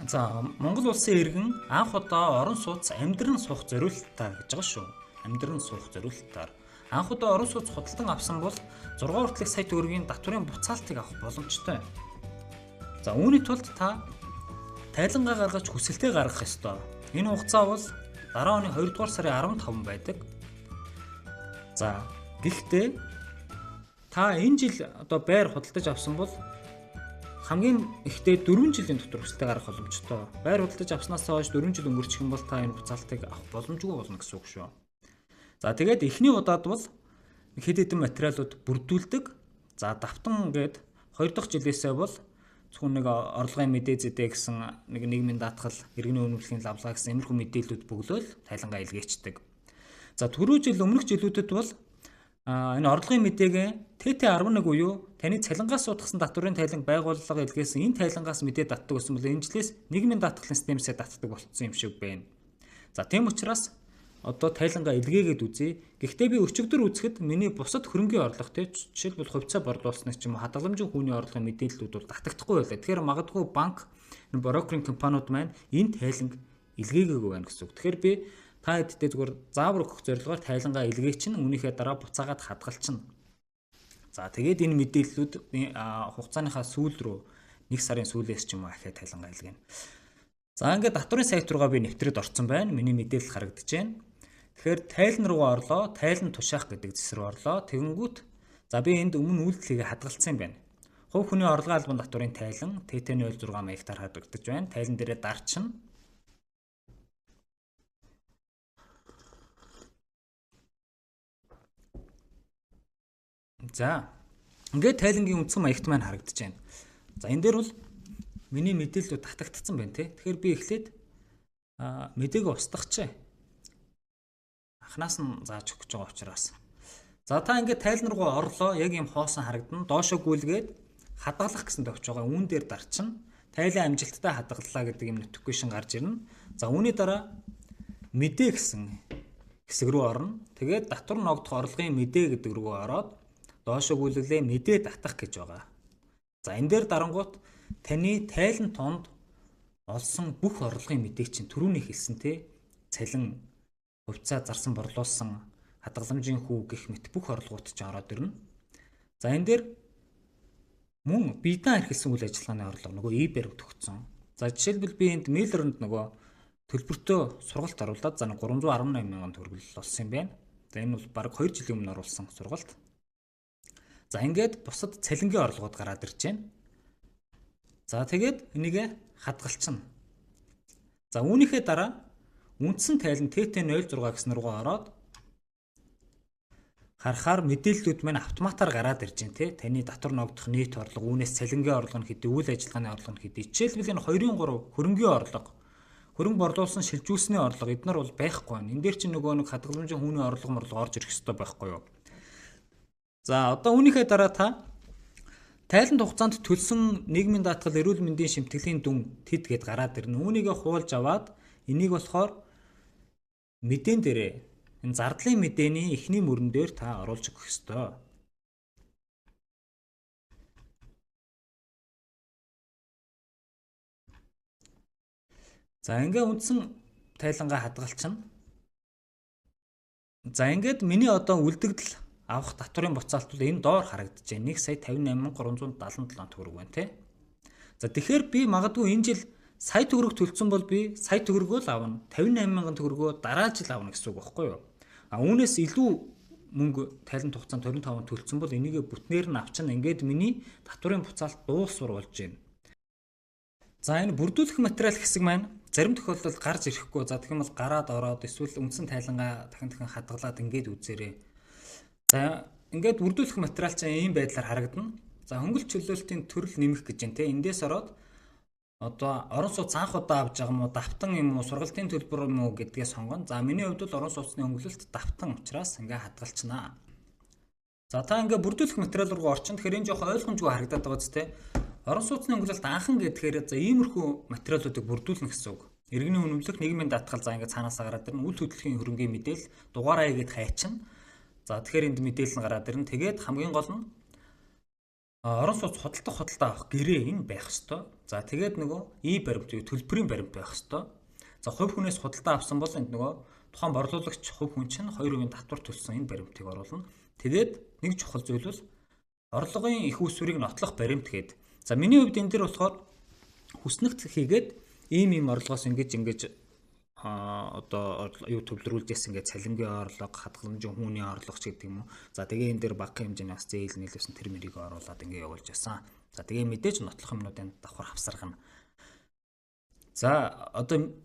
За Монгол улсын иргэн анх удаа орон сууц амьдран суух зориулалтаа гэж байгаа шүү. Амьдран суух зориулалтаар анх удаа орон сууц худалдан авсан бол 6 хүртэлх сая төгрөгийн татварын буцаалтыг авах боломжтой. За үүний тулд та тайлангаа гаргаж хүсэлтээ гаргах ёстой. Энэ хугацаа бол дараа оны 2 дугаар сарын 15 байдаг. За гэхдээ та энэ жил одоо байр худалдаж авсан бол хамгийн ихдээ 4 жилийн дотор хүсэлтээ гаргах боломжтой. Байр худалдаж авснаас хойш 4 жил өнгөрчих юм бол та энэ буцаалтыг авах боломжгүй болно гэсэн үг шүү. За тэгээд эхний удаад бол хэд хэдэн материалууд бүрдүүлдэг. За давтан гээд 2 дахь жилээсээ бол зөвхөн нэг орлогын мэдээ зэдэ гэсэн нэг нийгмийн даатгал, иргэний үнэмшлийн лавлага гэсэн иймэрхүү мэдээлэлүүд бөглөөл тайлангаа илгээчдэг. За түрүү жил өмнөх жилүүдэд бол энэ орлогын мэдээгээ ТТ11 буюу таны цалингаас суудгасан татварын тайланг байгууллага илгээсэн энэ тайлангаас мэдээ татдаг гэсэн бол энэ жилээс нийгмийн даатгалын системсээ татдаг болцсон юм шиг байна. За тийм учраас одоо тайлангаа илгээгээд үзье. Гэхдээ би өчигдөр үзэхэд миний бусад хөрөнгөний орлого жишээлбэл хувьцаа борлуулсныг ч юм уу хадгаламжийн хүүний орлогын мэдээллүүд бол татагдахгүй байлаа. Тэгэхээр магадгүй банк брокеринг компаниуд маань энэ тайланг илгээгээгүй байна гэсэн үг. Тэгэхээр би та хэдтэй зүгээр заавар өгөх зорилгоор тайлангаа илгээчин үүнийхээ дараа буцаагаад хадгалчихна. За тэгээд энэ мэдээллүүд хугацааныхаа сүүл рүү 1 сарын сүүлээс ч юм уу ахиад тайлангаа илгээнэ. За ингээд татварын сайт руугаа би нэвтрээд орсон байна. Миний мэдээлэл харагдаж байна. Тэгэхээр тайлан руу орлоо, тайлан тушаах гэдэг зэс рүү орлоо. Тэгэнгүүт за би энд өмнө үйлдэлийг хадгалсан юм байна. Хувь хүний орлогын албан татварын тайлан ТТ06 маягтаар хадгалагдаж байна. Тайлан дээрээ дарчна. За ингээд тайлангийн үндсэн маягт маань харагдаж байна. За энэ дээр бол миний мэдээлэлүүд татагдсан байна тий. Тэгэхээр би эхлээд мэдээгээ устгахчээ. Анханаас нь зааж өгч байгаа учраас. За та ингээд тайлан руу орлоо, яг юм хоосон харагдана. Доошоо гүйлгээд хадгалах гэсэн төвч байгаа. Үүн дээр дарчна. Тайлан амжилттай хадгаллаа гэдэг юм notification гарч ирнэ. За үүний дараа мэдээ гэсэн хэсэг рүү орно. Тэгээд татвар ногдох орлогын мэдээ гэдэг рүү ороод доошоо гүйлгэлээ мэдээ татах гэж байгаа. За энэ дээр дарангуут таны тайлан тонд олсон бүх орлогын мэдээг чинь түрүүний хэлсэн те цалин хувьцаа зарсан борлуулсан хадгаламжийн хүү гэх мэт бүх орлогууд чинь ороод ирнэ. За энэ дээр мөн биедан эрхэлсэн үйл ажиллагааны орлого нөгөө e-баримт өгсөн. За жишээлбэл би энд Miller-нд нөгөө төлбөртөө сургалт оруулаад за 318 мянган төгрөг олсон юм байна. За энэ бол баг 2 жилийн өмнө оруулсан сургалт. За ингээд бусад цалингийн орлогууд гараад ирж байна. За тэгээд энийг хадгалчихна. За үүнийхээ дараа үндсэн тайлан ТТ06 гэсэн руугаа ороод харахаар мэдээллүүд маань автоматар гараад ирж байна те. Таны татвар ногдох нийт орлого, үүнээс цалингийн орлого нь хэдий, үйл ажиллагааны орлого нь хэдий. Жишээлбэл энэ 2-3 хөрөнгөний орлого, хөрөнгө борлуулсан шилжүүлсний орлого эднэр бол байхгүй байна. Энэ дээр чинь нөгөө нэг хадгаламжийн хүүний орлого орж ирэх ёстой байхгүй юу? За одоо үүнийхээ дараа та тайланд хугацаанд төлсөн нийгмийн даатгал, эрүүл мэндийн шимтгэлийн дүн тэд гээд гараад ирнэ. Үүнийг хуулж аваад энийг болохоор мэдэн дээрээ энэ зардлын мэдээний эхний мөрөн дээр та оруулж өгөх ёстой. За ингээ үндсэн тайлангаа хадгалчихна. За ингээд миний одоо үлдэгдэл авах татварын буцаалт бол энэ доор харагдаж байна. 1,58,377 төгрөг байна тий. За тэгэхээр би магадгүй энэ жил сая төгрөг төлсөн бол би сая төгрөгөө л авна. 58,000 төгрөгөө дараа жил авна гэсэн үг байхгүй юу? Үүнээс илүү мөнгө тайланд хугацаанд 25 төлсөн бол энийг бүтнээр нь авчна. Ингээд миний татварын буцаалт дуусвар болж байна. За энэ бүрдүүлэх материал хэсэг маань зарим тохиолдолд гарч ирэхгүй. За тэгэх юм бол гараад ороод эсвэл үндсэн тайлангаа дахин хадгалаад ингээд үзээрэй. За ингээд бүрдүүлэх материал чинь ийм байдлаар харагдана. За хөнгөлт чөлөөлтийн төрөл нэмэх гэж байна те. Эндээс ороод одоо орон сууц анх удаа авч байгаа юм уу, давтан юм уу, сургалтын төлбөр юм уу гэдгээ сонгоно. За миний хувьд бол орон сууцны хөнгөлөлт давтан учраас ингээ хадгалчихнаа. За та ингээ бүрдүүлэх материал руу орчин. Тэгэхээр энэ жоохон ойлгомжгүй харагдаад байгаа зү те. Орон сууцны хөнгөлөлт анхан гэхээр за иймэрхүү материалуудыг бүрдүүлнэ гэсэн үг. Иргэний үнэмлэх, нийгмийн даатгал за ингээ цаанаасаа гараад ирнэ. Үйл хөдлөлийн хөрөнгөний мэдээлэл дугаараа гээд хайчна. За тэгэхээр энд мэдээлэл нь гараад ирнэ. Тэгээд хамгийн гол нь Орон сууц худалдаа авах гэрээ энэ байх ёстой. За тэгээд нөгөө И баримт төлбөрийн баримт байх ёстой. За хувь хүнээс худалдаа авсан бол энд нөгөө тухайн борлуулагч хувь хүн чинь 2% татвар төлсөн энэ баримтыг оруулна. Тэгээд нэг чухал зүйл бол орлогын их усврыг нотлох баримт гээд. За миний хувьд энэ дэр болохоор хүснэгт хийгээд ийм орлогоос ингэж одоо юу төвлөрүүлж яасан гэж цалингийн орлого, хадгаламжийн хүний орлого ч гэдэг юм уу. За тэгээ энэ дээр багахан хэмжээний бас зээл нийлүүлсэн тэр мэрийг оруулаад ингэ явуулж яасан. За тэгээ мэдээж нотлох юмнуудын давхар хавсаргана. За одоо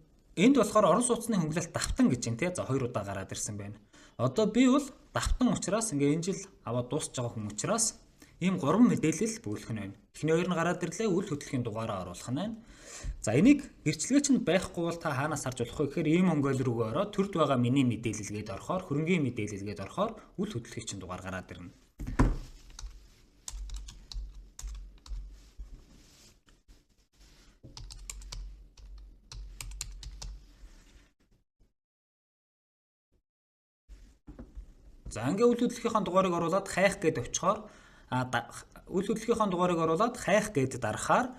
энд болохоор орон сууцны хөнгөлөлт давтан гэж юм тий. За 2 удаа гараад ирсэн байна. Одоо би бол давтан учраас ингээ энэ жил аваад дуусч байгаа хүн учраас ийм 3 мэдээлэл бүлгэх нь байна. Эхний 2 нь гараад ирлээ, үйл хөдлөлийн дугаараа оруулах нь байна. За энийг гэрчлэгээ чинь байхгүй бол та хаанаас харж болох вэ гэхээр ийм хөнгөл рүүгээ ороод төрд байгаа миний мэдээлэлгээд орохоор, хөрөнгийн мэдээлэлгээд орохоор үйл хөдлөлийн чинь дугаар гараад ирнэ. За ингээ үйл хөдлөлийнхаа дугаарыг оруулаад хайх гээд очихоор үйл хөдлөлийнхаа дугаарыг оруулаад хайх гээд дарахаар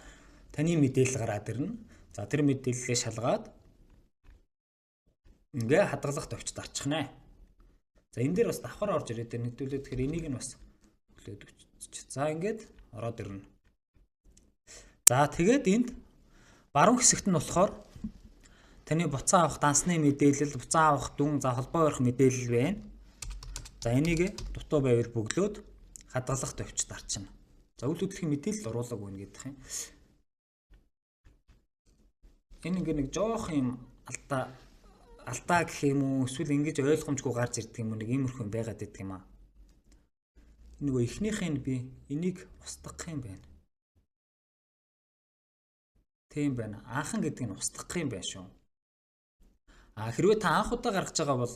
таны мэдээлэл гараад ирнэ. За тэр мэдээллээ шалгаад ингээ хадгалагт очиж дарчихнаа. За энэ дээр бас давхар орж ирээд нэгдүүлээд тэгэхээр энийг нь бас хүлээд өччих. За ингээд ороод ирнэ. За тэгээд энд баруун хэсэгт нь болохоор таны буцаа авах дансны мэдээлэл, буцаа авах дүн, за холбоо барих мэдээлэл байна. За энийг дутуу байвал бөглөөд хадгалагт очиж дарчихна. За үйл хөдлөлийн мэдээлэл оруулаагүй нэ гэдэг юм. Энэ ингээ нэг жоох юм алдаа гэх юм уу, эсвэл ингэж ойлгомжгүй гарч ирдэг юм уу, нэг иймэрхүү байгаад байдаг юм аа. Нөгөө эхнийхээ би энийг устгах юм байна. Тийм байна. Анхан гэдэг нь устгах юм байна шүү. Хэрвээ та анх удаа гаргаж байгаа бол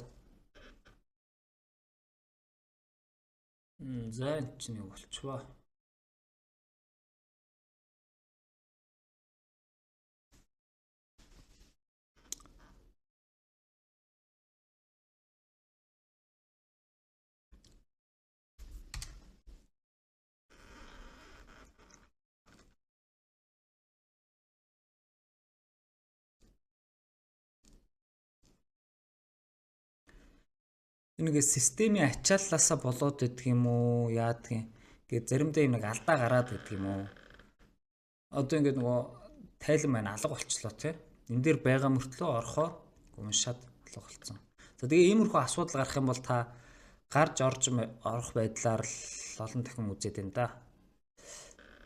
за энэ чинь юу болчихваа. Энийг системийн ачааллаасаа болоод идэх юм уу, яадаг юм. Ингээд заримдаа юм нэг алдаа гараад идэх юм уу. Одоо ингээд нөгөө тайлан маань алга болчлоо тий. Энэ дээр байгаа мөртлөө орохоор уншаад алга болцсон. За тэгээ иймэрхүү асуудал гарах юм бол та гарч орж орох байдлаар л олон дахин үзээд байна да.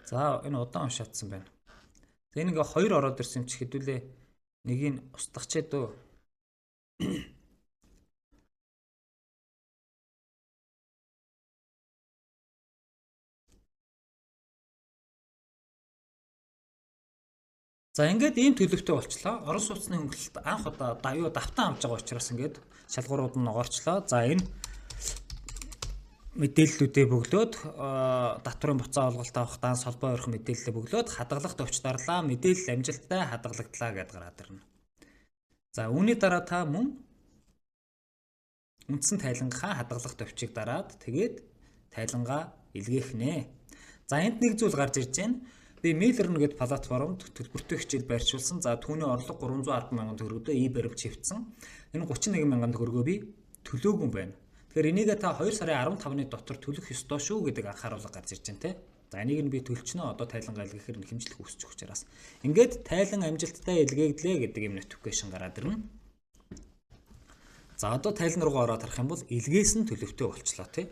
За энэ удаан уншаадсан байна. За энэ ингээ 2 ороод ирсэн юм чи хэдүүлээ нэгийг устгах ч дөө. За ингээд ийм төлөвтэй болчлоо. Орон сууцны хөнгөлөлт анх удаа давтан авч байгаа учраас ингээд шалгуурууд нь ногоорчлоо. За энэ мэдээллүүдээ бөглөөд татварын буцаа олголт авах данс холбоо өрөх мэдээлэлээ бөглөөд хадгалагт очиж дарлаа. Мэдээлэл амжилттай хадгалагдлаа гэдээ гараад ирнэ. За үүний дараа та мөн үндсэн тайлангийнхаа хадгалагт очиг дараад тэгээд тайлангаа илгээх нэ. За энд нэг зүйл гарч ирж байна. Би Mailer нэгэд платформд төлбөртэй хичээл байршуулсан. За түүний орлого 310,000 төгрөгөдөө и баримт чивдсэн. Энэ 31,000 төгрөгөө би төлөөгүй юм байна. Тэгэхээр энийг та 2 сарын 15-ны дотор төлөх ёстой шүү гэдэг анхааруулга гарч ирж байна те. За энийг нь би төлчихнө. Одоо тайлангаа илгээхээр хэмжлэх үүсэж учраас. Ингээд тайлан амжилттай илгээглээ гэдэг юм notification гараад ирнэ. За одоо тайлан руугаа ороод харах юм бол илгээсэн төлөвтэй болчлоо те.